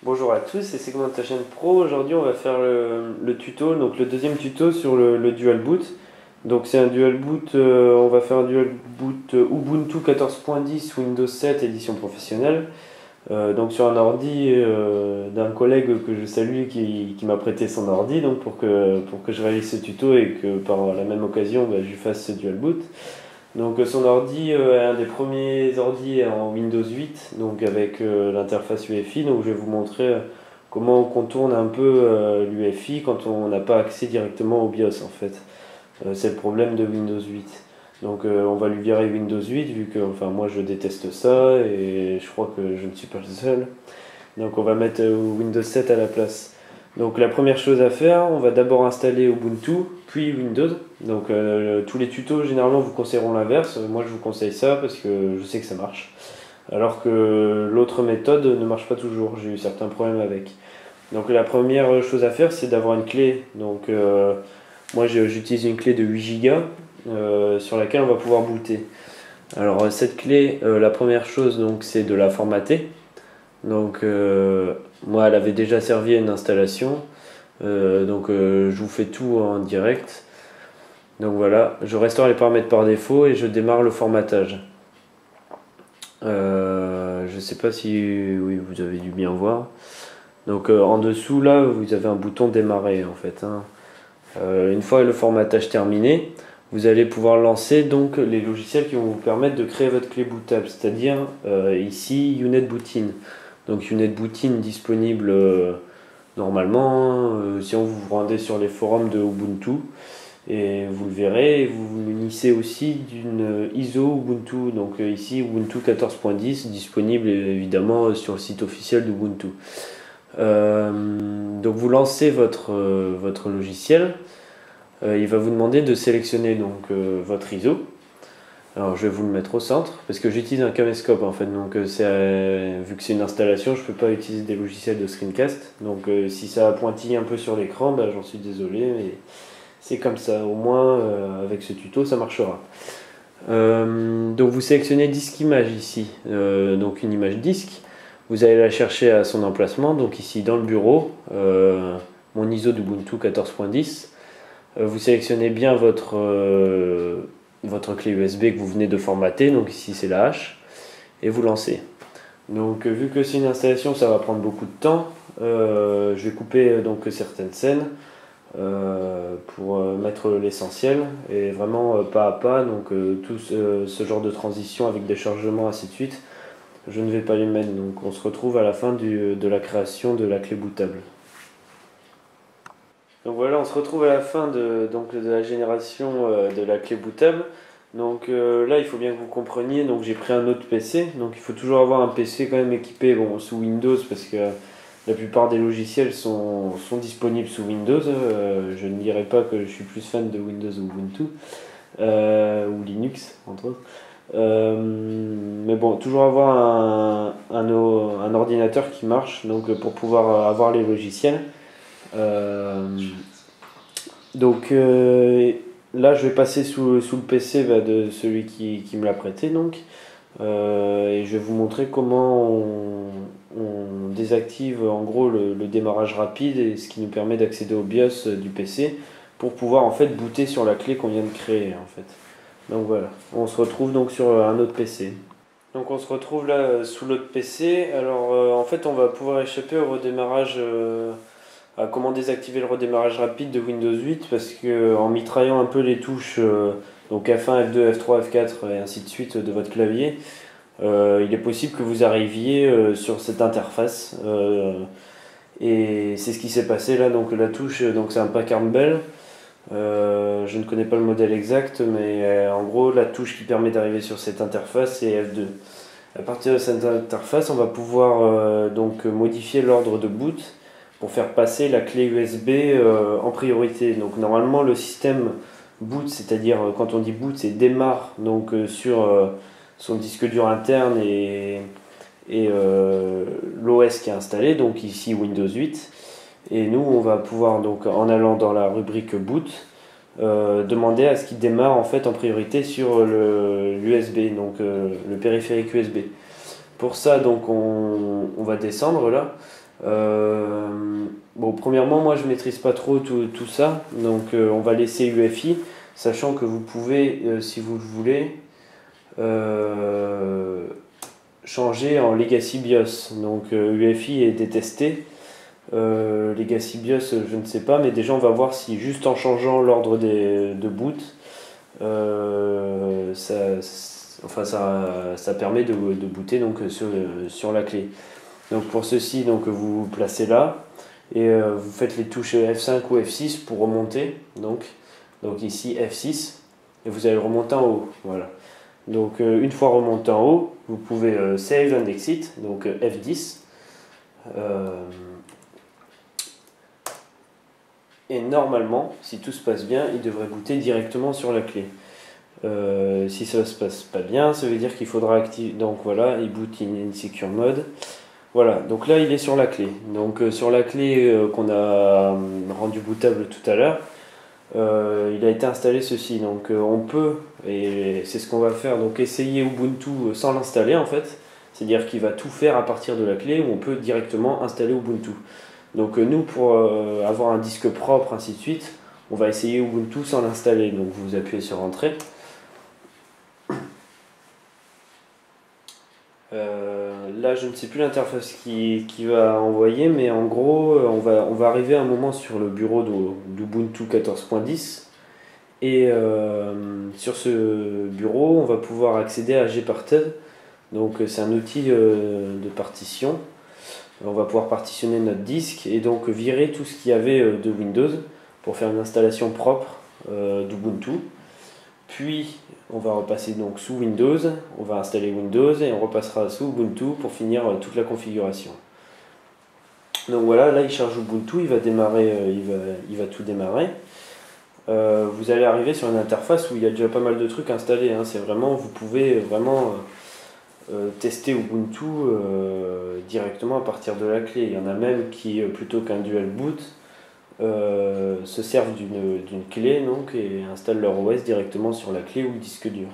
Bonjour à tous, c'est Segmentation Pro. Aujourd'hui, on va faire le tuto, donc le deuxième tuto sur le dual boot. Donc c'est un dual boot, on va faire un dual boot Ubuntu 14.10 Windows 7 édition professionnelle. Donc sur un ordi d'un collègue que je salue qui m'a prêté son ordi donc pour que je réalise ce tuto et que par la même occasion je lui fasse ce dual boot. Donc son ordi est un des premiers ordi en Windows 8, donc avec l'interface UEFI. Donc je vais vous montrer comment on contourne un peu l'UEFI quand on n'a pas accès directement au BIOS en fait. C'est le problème de Windows 8. Donc on va lui virer Windows 8 vu que enfin, moi je déteste ça et je crois que je ne suis pas le seul. Donc on va mettre Windows 7 à la place. Donc la première chose à faire, on va d'abord installer Ubuntu, puis Windows. Donc tous les tutos généralement vous conseilleront l'inverse. Moi je vous conseille ça parce que je sais que ça marche. Alors que l'autre méthode ne marche pas toujours, j'ai eu certains problèmes avec. Donc la première chose à faire c'est d'avoir une clé. Donc moi j'utilise une clé de 8 Go sur laquelle on va pouvoir booter. Alors cette clé, la première chose donc c'est de la formater. Donc moi elle avait déjà servi à une installation. Donc je vous fais tout en direct. Donc voilà, je restaure les paramètres par défaut et je démarre le formatage. Je sais pas si oui, vous avez dû bien voir. Donc en dessous là vous avez un bouton démarrer en fait, hein. Une fois le formatage terminé, vous allez pouvoir lancer donc les logiciels qui vont vous permettre de créer votre clé bootable, c'est-à-dire ici UnetBootin. Donc UnetBootin disponible normalement si on vous rendez sur les forums de Ubuntu et vous le verrez, vous vous munissez aussi d'une ISO Ubuntu, donc ici Ubuntu 14.10 disponible évidemment sur le site officiel d'Ubuntu. Donc vous lancez votre logiciel, il va vous demander de sélectionner donc votre ISO. Alors je vais vous le mettre au centre parce que j'utilise un caméscope en fait, donc vu que c'est une installation, je ne peux pas utiliser des logiciels de screencast. Donc si ça pointille un peu sur l'écran, bah, j'en suis désolé, mais c'est comme ça. Au moins avec ce tuto ça marchera. Donc vous sélectionnez disque image ici, donc une image disque. Vous allez la chercher à son emplacement, donc ici dans le bureau, mon ISO d'Ubuntu 14.10. Vous sélectionnez bien votre clé USB que vous venez de formater, donc ici c'est la H, et vous lancez. Donc vu que c'est une installation, ça va prendre beaucoup de temps, je vais couper donc certaines scènes pour mettre l'essentiel, et vraiment pas à pas, donc tout ce genre de transition avec des chargements ainsi de suite, je ne vais pas les mettre, donc on se retrouve à la fin de la création de la clé bootable. Donc voilà, on se retrouve à la fin de la génération de la clé bootable. Donc là, il faut bien que vous compreniez, donc j'ai pris un autre PC, donc il faut toujours avoir un PC quand même équipé sous Windows parce que la plupart des logiciels sont disponibles sous Windows. Je ne dirais pas que je suis plus fan de Windows ou Ubuntu, ou Linux entre autres. Mais bon, toujours avoir un ordinateur qui marche donc pour pouvoir avoir les logiciels. Donc là je vais passer sous le PC de celui qui me l'a prêté donc et je vais vous montrer comment on désactive en gros le démarrage rapide et ce qui nous permet d'accéder au BIOS du PC pour pouvoir en fait booter sur la clé qu'on vient de créer en fait. Donc voilà, on se retrouve donc sur un autre PC. Donc on se retrouve là sous l'autre PC. Alors en fait on va pouvoir échapper au redémarrage, à comment désactiver le redémarrage rapide de Windows 8 parce que en mitraillant un peu les touches donc F1, F2, F3, F4 et ainsi de suite de votre clavier, il est possible que vous arriviez sur cette interface et c'est ce qui s'est passé là. Donc la touche, donc c'est un Packard Bell. Je ne connais pas le modèle exact, mais en gros, la touche qui permet d'arriver sur cette interface, c'est F2. À partir de cette interface, on va pouvoir donc modifier l'ordre de boot pour faire passer la clé USB en priorité. Donc normalement, le système boot, c'est-à-dire quand on dit boot, c'est démarre donc sur son disque dur interne et l'OS qui est installé, donc ici Windows 8. Et nous, on va pouvoir, donc, en allant dans la rubrique boot, demander à ce qu'il démarre en fait en priorité sur l'USB, donc le périphérique USB. Pour ça, donc, on va descendre là. Bon, premièrement, moi je maîtrise pas trop tout ça, donc on va laisser UEFI, sachant que vous pouvez, si vous le voulez, changer en Legacy BIOS. Donc UEFI est détesté. Legacy BIOS, je ne sais pas, mais déjà on va voir si juste en changeant l'ordre de boot, ça permet de booter donc, sur la clé. Donc pour ceci, donc, vous vous placez là et vous faites les touches F5 ou F6 pour remonter. Donc ici F6 et vous allez remonter en haut. Voilà. Donc une fois remonté en haut, vous pouvez save and exit, donc F10. Et normalement, si tout se passe bien, il devrait booter directement sur la clé. Si ça se passe pas bien, ça veut dire qu'il faudra activer. Donc voilà, il boot in secure mode. Voilà, donc là il est sur la clé. Donc sur la clé qu'on a rendu bootable tout à l'heure, il a été installé ceci. Donc on peut, et c'est ce qu'on va faire, donc essayer Ubuntu sans l'installer en fait. C'est-à-dire qu'il va tout faire à partir de la clé où on peut directement installer Ubuntu. Donc nous, pour avoir un disque propre, ainsi de suite, on va essayer Ubuntu sans l'installer. Donc vous appuyez sur Entrée. Là, je ne sais plus l'interface qui va envoyer, mais en gros, on va arriver à un moment sur le bureau d'Ubuntu 14.10. Et sur ce bureau, on va pouvoir accéder à Gparted. Donc c'est un outil de partition. On va pouvoir partitionner notre disque et donc virer tout ce qu'il y avait de Windows pour faire une installation propre d'Ubuntu. Puis on va repasser donc sous Windows, on va installer Windows et on repassera sous Ubuntu pour finir toute la configuration. Donc voilà, là il charge Ubuntu, il va démarrer, il va tout démarrer. Vous allez arriver sur une interface où il y a déjà pas mal de trucs installés. Hein. C'est vraiment, vous pouvez vraiment tester Ubuntu directement à partir de la clé. Il y en a même qui, plutôt qu'un dual boot, se servent d'une clé donc, et installent leur OS directement sur la clé ou le disque dur.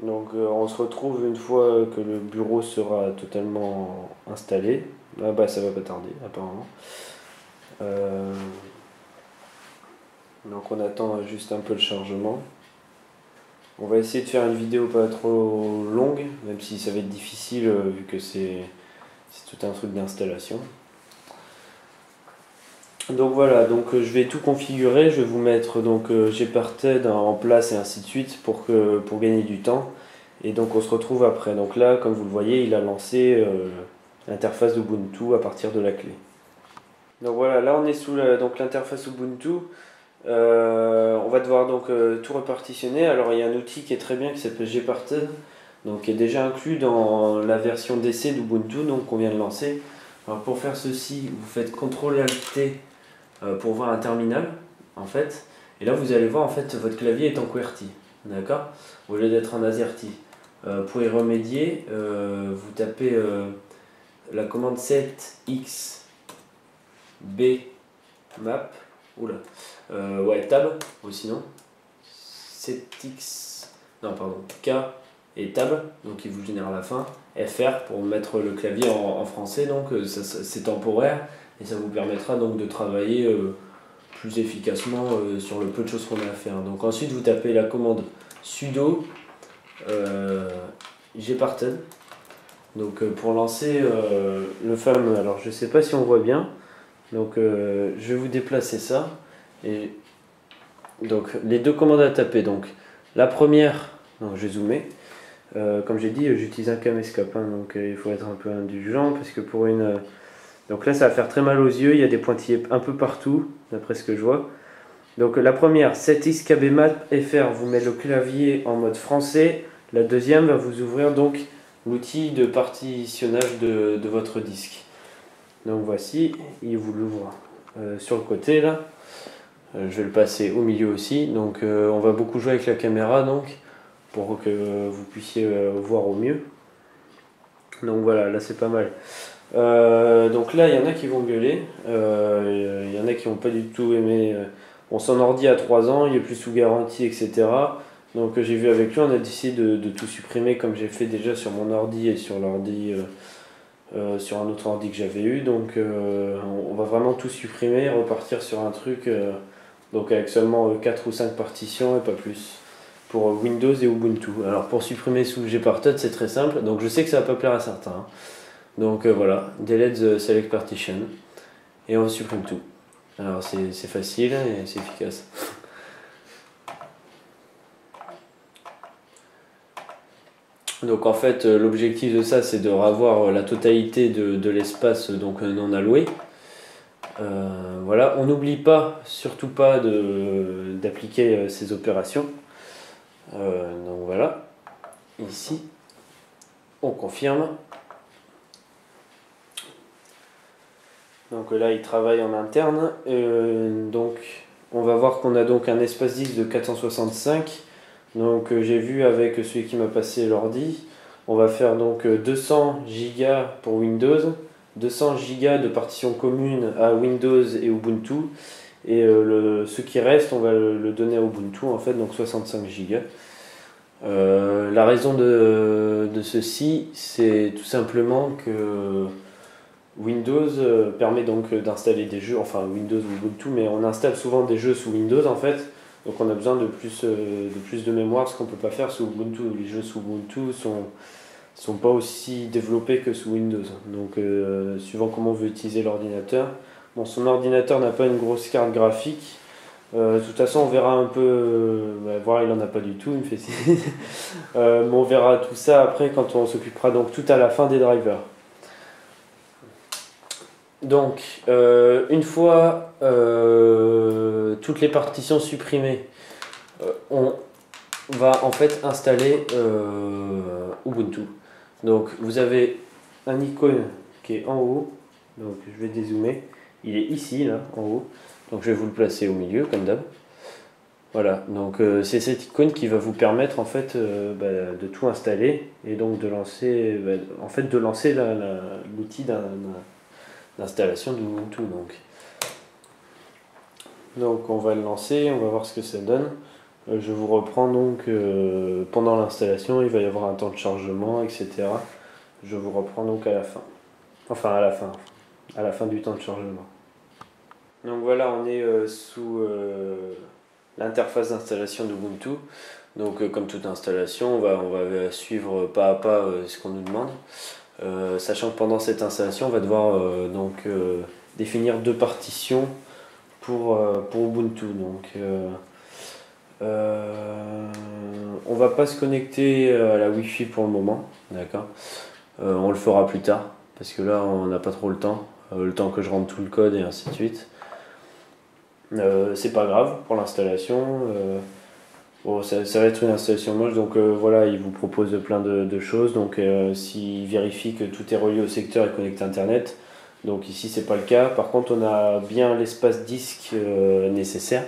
Donc on se retrouve une fois que le bureau sera totalement installé. Ah bah ça va pas tarder apparemment. Donc on attend juste un peu le chargement. On va essayer de faire une vidéo pas trop longue, même si ça va être difficile vu que c'est tout un truc d'installation. Donc voilà, donc je vais tout configurer, je vais vous mettre donc Gparted en place et ainsi de suite pour gagner du temps. Et donc on se retrouve après. Donc là, comme vous le voyez, il a lancé l'interface d'Ubuntu à partir de la clé. Donc voilà, là on est sous l'interface Ubuntu. On va devoir donc tout repartitionner. Alors il y a un outil qui est très bien qui s'appelle Gparted, donc qui est déjà inclus dans la version d'essai d'Ubuntu donc qu'on vient de lancer. Alors pour faire ceci, vous faites CTRL-ALT-T pour voir un terminal en fait. Et là vous allez voir en fait votre clavier est en QWERTY, d'accord, au lieu d'être en AZERTY. Pour y remédier, vous tapez la commande 7xbmap. Oula. Ouais, tab, ou sinon 7x, non pardon, K et tab, donc il vous génère à la fin, FR pour mettre le clavier en français, donc c'est temporaire et ça vous permettra donc de travailler plus efficacement sur le peu de choses qu'on a à faire. Donc ensuite vous tapez la commande sudo Gparted, donc pour lancer le fameux, alors je sais pas si on voit bien, donc je vais vous déplacer ça. Et donc les deux commandes à taper, donc la première, donc je vais zoomer, comme j'ai dit j'utilise un caméscope, hein, donc il faut être un peu indulgent parce que pour une... donc là ça va faire très mal aux yeux, il y a des pointillés un peu partout d'après ce que je vois. Donc la première, 7xkbmap.fr vous met le clavier en mode français, la deuxième va vous ouvrir donc l'outil de partitionnage de votre disque. Donc voici, il vous l'ouvre sur le côté là. Je vais le passer au milieu aussi, donc on va beaucoup jouer avec la caméra donc pour que vous puissiez voir au mieux. Donc voilà, là c'est pas mal. Donc là il y en a qui vont gueuler, il y en a qui n'ont pas du tout aimé. Bon, son ordi a 3 ans, il est plus sous garantie, etc. Donc j'ai vu avec lui, on a décidé de tout supprimer comme j'ai fait déjà sur mon ordi et sur l'ordi sur un autre ordi que j'avais eu. Donc on va vraiment tout supprimer, repartir sur un truc donc avec seulement 4 ou 5 partitions et pas plus pour Windows et Ubuntu. Alors pour supprimer sous Gparted c'est très simple, donc je sais que ça va pas plaire à certains. Hein. Donc voilà, delete the select partition et on supprime tout. Alors c'est facile et c'est efficace. Donc en fait l'objectif de ça c'est de revoir la totalité de l'espace donc non alloué. Voilà, on n'oublie pas, surtout pas d'appliquer ces opérations. Donc voilà, ici on confirme. Donc là il travaille en interne. Donc on va voir qu'on a donc un espace disque de 465. Donc j'ai vu avec celui qui m'a passé l'ordi, on va faire donc 200 Go pour Windows, 200 Go de partition commune à Windows et Ubuntu, et ce qui reste on va le donner à Ubuntu en fait, donc 65 Go. La raison de ceci c'est tout simplement que Windows permet donc d'installer des jeux, enfin Windows ou Ubuntu, mais on installe souvent des jeux sous Windows en fait. Donc on a besoin de plus de mémoire, ce qu'on ne peut pas faire sous Ubuntu. Les jeux sous Ubuntu sont pas aussi développés que sous Windows. Donc suivant comment on veut utiliser l'ordinateur. Bon, son ordinateur n'a pas une grosse carte graphique. De toute façon on verra un peu, voir il en a pas du tout, il me fait signe. Mais on verra tout ça après quand on s'occupera donc tout à la fin des drivers. Donc, une fois toutes les partitions supprimées, on va en fait installer Ubuntu. Donc, vous avez un icône qui est en haut. Donc, je vais dézoomer. Il est ici, là, en haut. Donc, je vais vous le placer au milieu, comme d'hab. Voilà. Donc, c'est cette icône qui va vous permettre en fait de tout installer et donc de lancer, l'outil d'installation d'Ubuntu. Donc on va le lancer, on va voir ce que ça donne. Je vous reprends donc pendant l'installation, il va y avoir un temps de chargement, etc. Je vous reprends donc à la fin. Enfin à la fin du temps de chargement. Donc voilà, on est sous l'interface d'installation d'Ubuntu. Donc comme toute installation, on va suivre pas à pas ce qu'on nous demande. Sachant que pendant cette installation, on va devoir définir 2 partitions pour Ubuntu. Donc, on va pas se connecter à la Wi-Fi pour le moment, d'accord. On le fera plus tard parce que là, on n'a pas trop le temps que je rentre tout le code et ainsi de suite. C'est pas grave pour l'installation. Bon, ça va être une installation moche, donc voilà, il vous propose plein de choses. Donc s'il vérifie que tout est relié au secteur et connecté à internet, donc ici c'est pas le cas. Par contre on a bien l'espace disque nécessaire.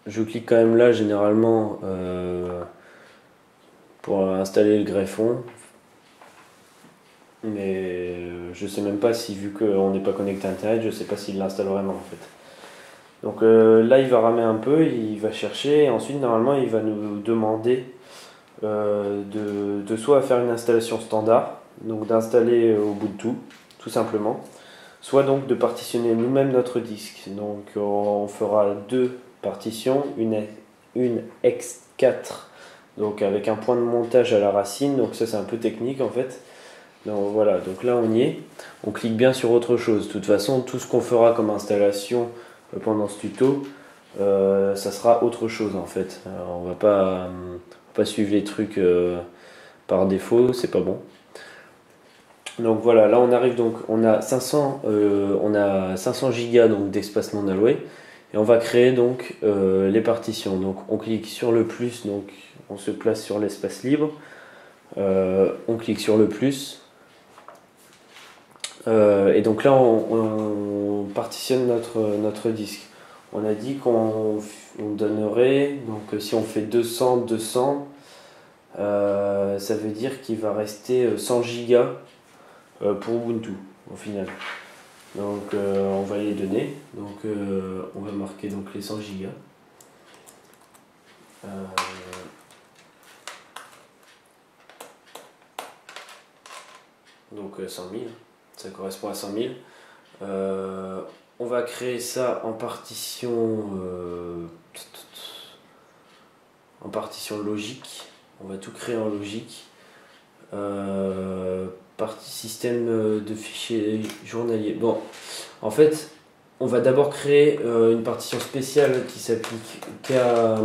Je clique quand même là généralement pour installer le greffon, mais je sais même pas si, vu qu'on n'est pas connecté à internet, je sais pas s'il l'installe vraiment en fait. Donc là il va ramer un peu, il va chercher et ensuite normalement il va nous demander de soit faire une installation standard, donc d'installer Ubuntu tout simplement, soit donc de partitionner nous-mêmes notre disque. Donc on fera 2 partitions, une X4 donc avec un point de montage à la racine, donc ça c'est un peu technique en fait. Donc voilà, donc là on y est, on clique bien sur autre chose. De toute façon tout ce qu'on fera comme installation pendant ce tuto, ça sera autre chose en fait. Alors, on va pas suivre les trucs par défaut, c'est pas bon. Donc voilà, là on arrive donc, on a 500 Go donc d'espace non alloué et on va créer donc les partitions. Donc on clique sur le plus, donc on se place sur l'espace libre, on clique sur le plus. Et donc là on partitionne notre disque. On a dit qu'on donnerait, donc si on fait 200, 200, ça veut dire qu'il va rester 100 Go pour Ubuntu au final. Donc on va les donner, donc on va marquer donc les 100 Go. donc 100 000, ça correspond à 100 000. On va créer ça en partition logique. On va tout créer en logique. Partie système de fichiers journaliers. Bon, en fait, on va d'abord créer une partition spéciale qui s'applique qu'à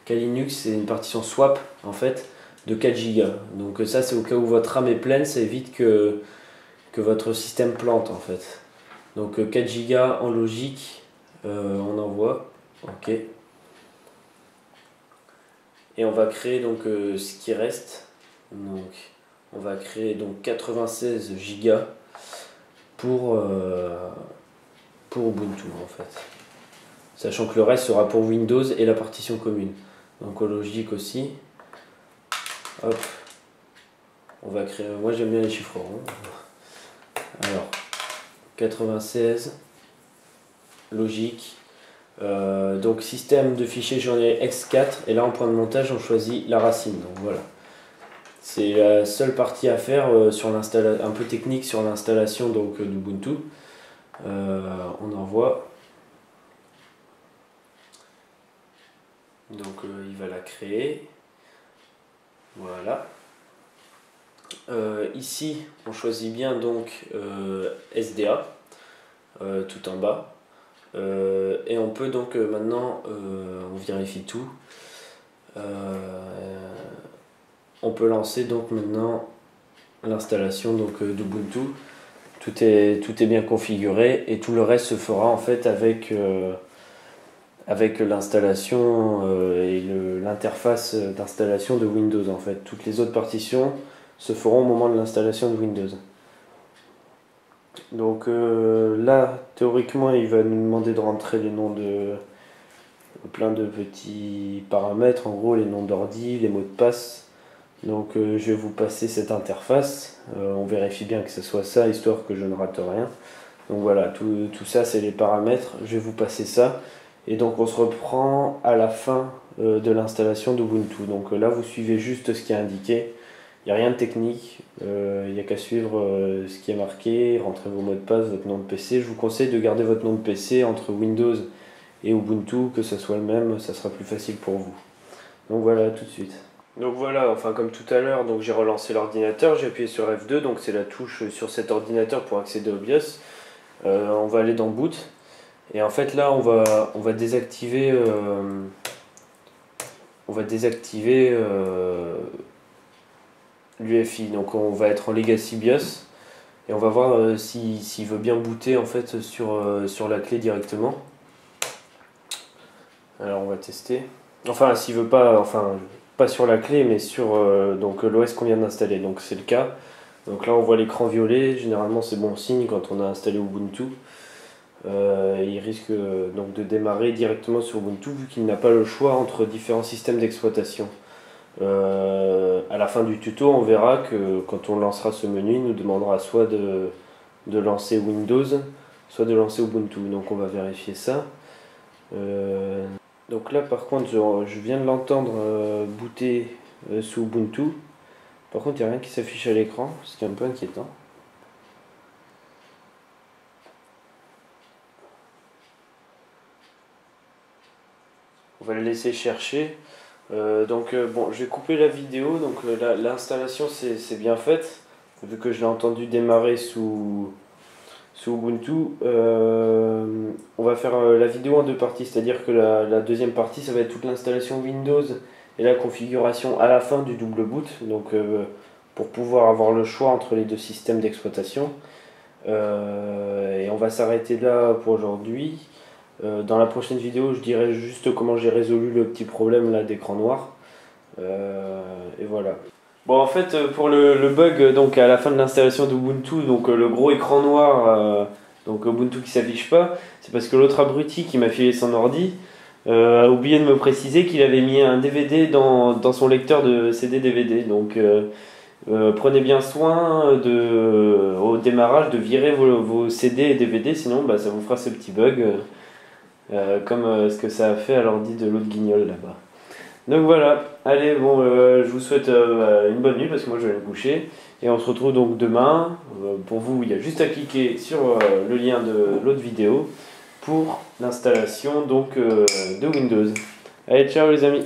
Linux. C'est une partition swap en fait de 4 Go. Donc ça, c'est au cas où votre RAM est pleine, ça évite que votre système plante en fait. Donc 4 Go en logique, on envoie, ok. Et on va créer donc ce qui reste. Donc on va créer donc 96 Go pour Ubuntu en fait. Sachant que le reste sera pour Windows et la partition commune. Donc en logique aussi. Hop. On va créer. Moi j'aime bien les chiffres ronds. Alors 96 logique. Donc système de fichiers journaliers X4 et là en point de montage on choisit la racine. Donc voilà. C'est la seule partie à faire sur un peu technique sur l'installation donc d'Ubuntu. On envoie. Donc il va la créer. Voilà. Ici on choisit bien donc SDA tout en bas. Et on peut donc maintenant on vérifie tout. On peut lancer donc maintenant l'installation donc d'Ubuntu. Tout est bien configuré et tout le reste se fera en fait avec l'installation et l'interface d'installation de Windows en fait. Toutes les autres partitions se feront au moment de l'installation de Windows. Donc là, théoriquement, il va nous demander de rentrer les noms de plein de petits paramètres, en gros les noms d'ordi, les mots de passe. Donc je vais vous passer cette interface, on vérifie bien que ce soit ça, histoire que je ne rate rien. Donc voilà, tout ça c'est les paramètres, je vais vous passer ça. Et donc on se reprend à la fin de l'installation d'Ubuntu. Donc là vous suivez juste ce qui est indiqué. Il n'y a rien de technique, il n'y a qu'à suivre ce qui est marqué, rentrer vos mots de passe, votre nom de PC. Je vous conseille de garder votre nom de PC entre Windows et Ubuntu, que ce soit le même, ça sera plus facile pour vous. Donc voilà, tout de suite. Donc voilà, enfin comme tout à l'heure, donc j'ai relancé l'ordinateur, j'ai appuyé sur F2, donc c'est la touche sur cet ordinateur pour accéder au BIOS. On va aller dans Boot, et en fait là on va désactiver l'UEFI, donc on va être en Legacy BIOS et on va voir s'il veut bien booter en fait sur la clé directement. Alors on va tester. Enfin s'il veut pas, enfin pas sur la clé mais sur donc l'OS qu'on vient d'installer, donc c'est le cas. Donc là on voit l'écran violet, généralement c'est bon signe quand on a installé Ubuntu. Il risque donc de démarrer directement sur Ubuntu vu qu'il n'a pas le choix entre différents systèmes d'exploitation. À la fin du tuto, on verra que quand on lancera ce menu, il nous demandera soit de lancer Windows, soit de lancer Ubuntu. Donc on va vérifier ça. Donc là par contre, je viens de l'entendre booter sous Ubuntu. Par contre, il n'y a rien qui s'affiche à l'écran, ce qui est un peu inquiétant. On va le laisser chercher. Bon, je vais couper la vidéo. Donc l'installation c'est bien faite vu que je l'ai entendu démarrer sous Ubuntu. On va faire la vidéo en deux parties, c'est-à-dire que la deuxième partie ça va être toute l'installation Windows et la configuration à la fin du double boot, donc pour pouvoir avoir le choix entre les deux systèmes d'exploitation. Et on va s'arrêter là pour aujourd'hui. Dans la prochaine vidéo, je dirai juste comment j'ai résolu le petit problème là d'écran noir. Et voilà. Bon, en fait, pour le bug donc à la fin de l'installation d'Ubuntu, donc le gros écran noir, donc Ubuntu qui s'affiche pas, c'est parce que l'autre abruti qui m'a filé son ordi a oublié de me préciser qu'il avait mis un DVD dans son lecteur de CD-DVD. Donc prenez bien soin au démarrage de virer vos CD et DVD, sinon ça vous fera ce petit bug. Comme ce que ça a fait à l'ordi de l'autre guignol là-bas. Donc voilà, allez, bon, je vous souhaite une bonne nuit parce que moi je vais me coucher. Et on se retrouve donc demain. Pour vous, il y a juste à cliquer sur le lien de l'autre vidéo pour l'installation donc de Windows. Allez, ciao les amis!